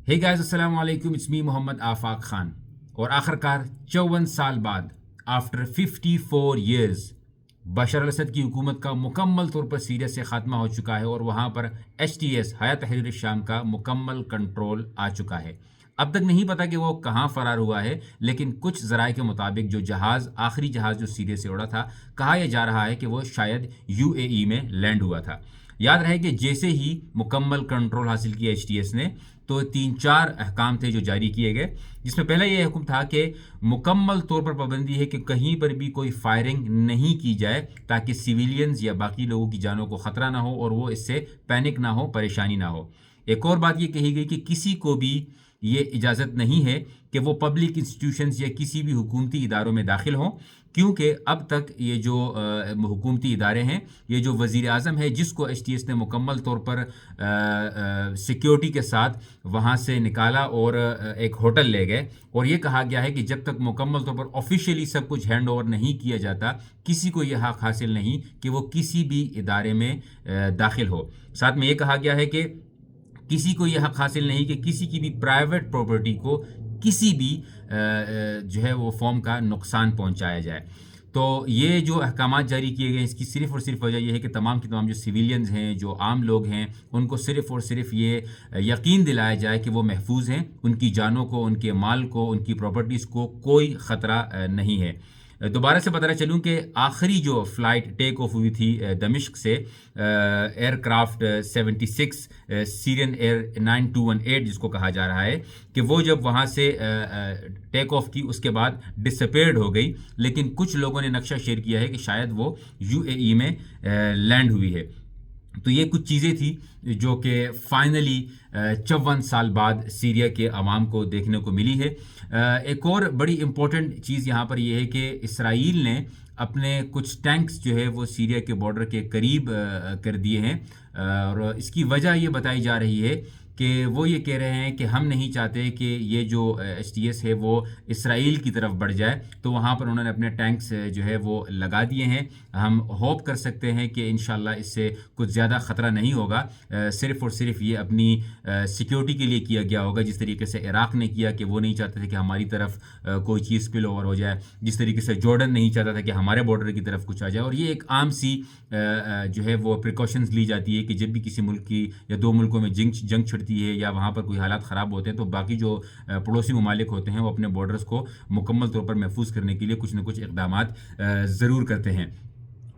Hey guys, assalamu alaikum. It's me Muhammad Afaq Khan. اور آخر کار 54 سال بعد آفٹر 54 ایئرز بشار الاسد کی حکومت کا مکمل طور پر سیریا سے خاتمہ ہو چکا ہے اور وہاں پر HTS حیات تحریر الشام کا مکمل کنٹرول آ چکا ہے. اب تک نہیں پتا کہ وہ کہاں فرار ہوا ہے، لیکن کچھ ذرائع کے مطابق جو آخری جہاز جو سیریا سے اڑا تھا، کہا یہ جا رہا ہے کہ وہ شاید UAE میں لینڈ ہوا تھا. یاد رہے کہ جیسے ہی مکمل کنٹرول حاصل کیا HTS نے تو 3-4 احکام تھے جو جاری کیے گئے، جس میں پہلا یہ حکم تھا کہ مکمل طور پر پابندی ہے کہ کہیں پر بھی کوئی فائرنگ نہیں کی جائے تاکہ سیویلینز یا باقی لوگوں کی جانوں کو خطرہ نہ ہو اور وہ اس سے پینک نہ ہو، پریشانی نہ ہو. ایک اور بات یہ کہی گئی کہ کسی کو بھی یہ اجازت نہیں ہے کہ وہ پبلک انسٹیٹیوشنز یا کسی بھی حکومتی اداروں میں داخل ہوں، کیونکہ اب تک یہ جو حکومتی ادارے ہیں، یہ جو وزیر اعظم ہے جس کو HTS نے مکمل طور پر سیکیورٹی کے ساتھ وہاں سے نکالا اور ایک ہوٹل لے گئے، اور یہ کہا گیا ہے کہ جب تک مکمل طور پر آفیشیلی سب کچھ ہینڈ اوور نہیں کیا جاتا، کسی کو یہ حق حاصل نہیں کہ وہ کسی بھی ادارے میں داخل ہو. ساتھ میں یہ کہا گیا ہے کہ کسی کو یہ حق حاصل نہیں کہ کسی کی بھی پرائیویٹ پراپرٹی کو کسی بھی جو ہے وہ فارم کا نقصان پہنچایا جائے. تو یہ جو احکامات جاری کیے گئے ہیں، اس کی صرف اور صرف وجہ یہ ہے کہ تمام کی تمام جو سیویلینز ہیں، جو عام لوگ ہیں، ان کو صرف اور صرف یہ یقین دلایا جائے کہ وہ محفوظ ہیں، ان کی جانوں کو، ان کے مال کو، ان کی پراپرٹیز کو کوئی خطرہ نہیں ہے. دوبارہ سے بتانا چلوں کہ آخری جو فلائٹ ٹیک آف ہوئی تھی دمشق سے، ایئر کرافٹ 76 سیرین ایئر 9218 جس کو کہا جا رہا ہے، کہ وہ جب وہاں سے ٹیک آف کی اس کے بعد ڈسپیئرڈ ہو گئی، لیکن کچھ لوگوں نے نقشہ شیئر کیا ہے کہ شاید وہ UAE میں لینڈ ہوئی ہے. تو یہ کچھ چیزیں تھی جو کہ فائنلی 54 سال بعد سیریا کے عوام کو دیکھنے کو ملی ہے. ایک اور بڑی امپورٹنٹ چیز یہاں پر یہ ہے کہ اسرائیل نے اپنے کچھ ٹینکس جو ہے وہ سیریا کے بارڈر کے قریب کر دیے ہیں، اور اس کی وجہ یہ بتائی جا رہی ہے کہ وہ یہ کہہ رہے ہیں کہ ہم نہیں چاہتے کہ یہ جو HTS ہے وہ اسرائیل کی طرف بڑھ جائے، تو وہاں پر انہوں نے اپنے ٹینکس جو ہے وہ لگا دیے ہیں. ہم ہوپ کر سکتے ہیں کہ انشاءاللہ اس سے کچھ زیادہ خطرہ نہیں ہوگا، صرف اور صرف یہ اپنی سیکیورٹی کے لیے کیا گیا ہوگا، جس طریقے سے عراق نے کیا کہ وہ نہیں چاہتے تھے کہ ہماری طرف کوئی چیز سپل اوور ہو جائے، جس طریقے سے جارڈن نہیں چاہتا تھا کہ ہمارے بارڈر کی طرف کچھ آ جائے. اور یہ ایک عام سی جو ہے وہ پریکاشنز لی جاتی ہے کہ جب بھی کسی ملک کی یا دو ملکوں میں جنگ چھڑتی ہے یا وہاں پر کوئی حالات خراب ہوتے ہیں، تو باقی جو پڑوسی ممالک ہوتے ہیں وہ اپنے بارڈرز کو مکمل طور پر محفوظ کرنے کے لیے کچھ نہ کچھ اقدامات ضرور کرتے ہیں.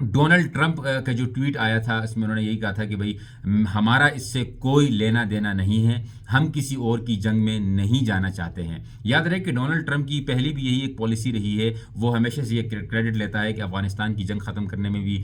ڈونلڈ ٹرمپ کا جو ٹویٹ آیا تھا، اس میں انہوں نے یہی کہا تھا کہ بھائی ہمارا اس سے کوئی لینا دینا نہیں ہے، ہم کسی اور کی جنگ میں نہیں جانا چاہتے ہیں. یاد رہے کہ ڈونلڈ ٹرمپ کی پہلی بھی یہی ایک پالیسی رہی ہے، وہ ہمیشہ سے یہ کریڈٹ لیتا ہے کہ افغانستان کی جنگ ختم کرنے میں بھی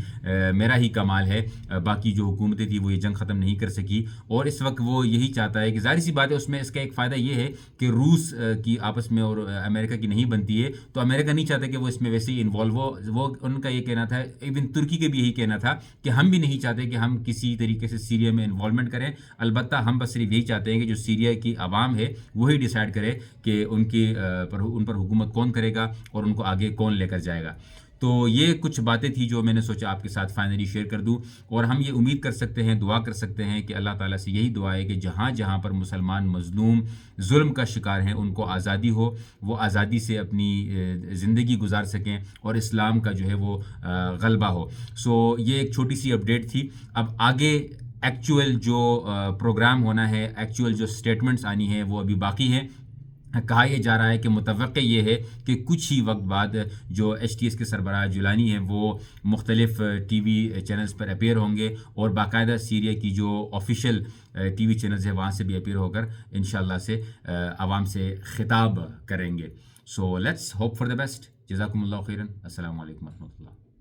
میرا ہی کمال ہے، باقی جو حکومتیں تھیں وہ یہ جنگ ختم نہیں کر سکی. اور اس وقت وہ یہی چاہتا ہے کہ ظاہر سی بات ہے اس میں اس کا ایک فائدہ یہ ہے کہ روس کی آپس میں اور امریکہ کی نہیں بنتی ہے، تو امریکہ نہیں چاہتا کہ وہ اس میں ویسے ہی انوالو ہو. وہ ان کا یہ کہنا تھا، ایون ترکی کے بھی یہی کہنا تھا کہ ہم بھی نہیں چاہتے کہ ہم کسی طریقے سے سیریا میں انوالومنٹ کریں. البتہ ہم بس صرف یہی چاہتے ہیں کہ جو سیریا کی عوام ہے وہی ڈیسائیڈ کرے کہ ان پر حکومت کون کرے گا اور ان کو آگے کون لے کر جائے گا. تو یہ کچھ باتیں تھیں جو میں نے سوچا آپ کے ساتھ فائنلی شیئر کر دوں. اور ہم یہ امید کر سکتے ہیں، دعا کر سکتے ہیں کہ اللہ تعالیٰ سے یہی دعا ہے کہ جہاں جہاں پر مسلمان مظلوم ظلم کا شکار ہیں ان کو آزادی ہو، وہ آزادی سے اپنی زندگی گزار سکیں اور اسلام کا جو ہے وہ غلبہ ہو. سو یہ ایک چھوٹی سی اپڈیٹ تھی. اب آگے ایکچوئل جو پروگرام ہونا ہے، ایکچوئل جو سٹیٹمنٹس آنی ہیں وہ ابھی باقی ہیں. کہا یہ جا رہا ہے کہ متوقع یہ ہے کہ کچھ ہی وقت بعد جو HTS کے سربراہ جولانی ہیں وہ مختلف TV چینلز پر اپیئر ہوں گے، اور باقاعدہ سیریا کی جو آفیشیل TV چینلز ہیں وہاں سے بھی اپیئر ہو کر انشاءاللہ سے عوام سے خطاب کریں گے. So let's hope for the best. جزاکم اللہ خیرن. السلام علیکم ورحمۃ اللہ.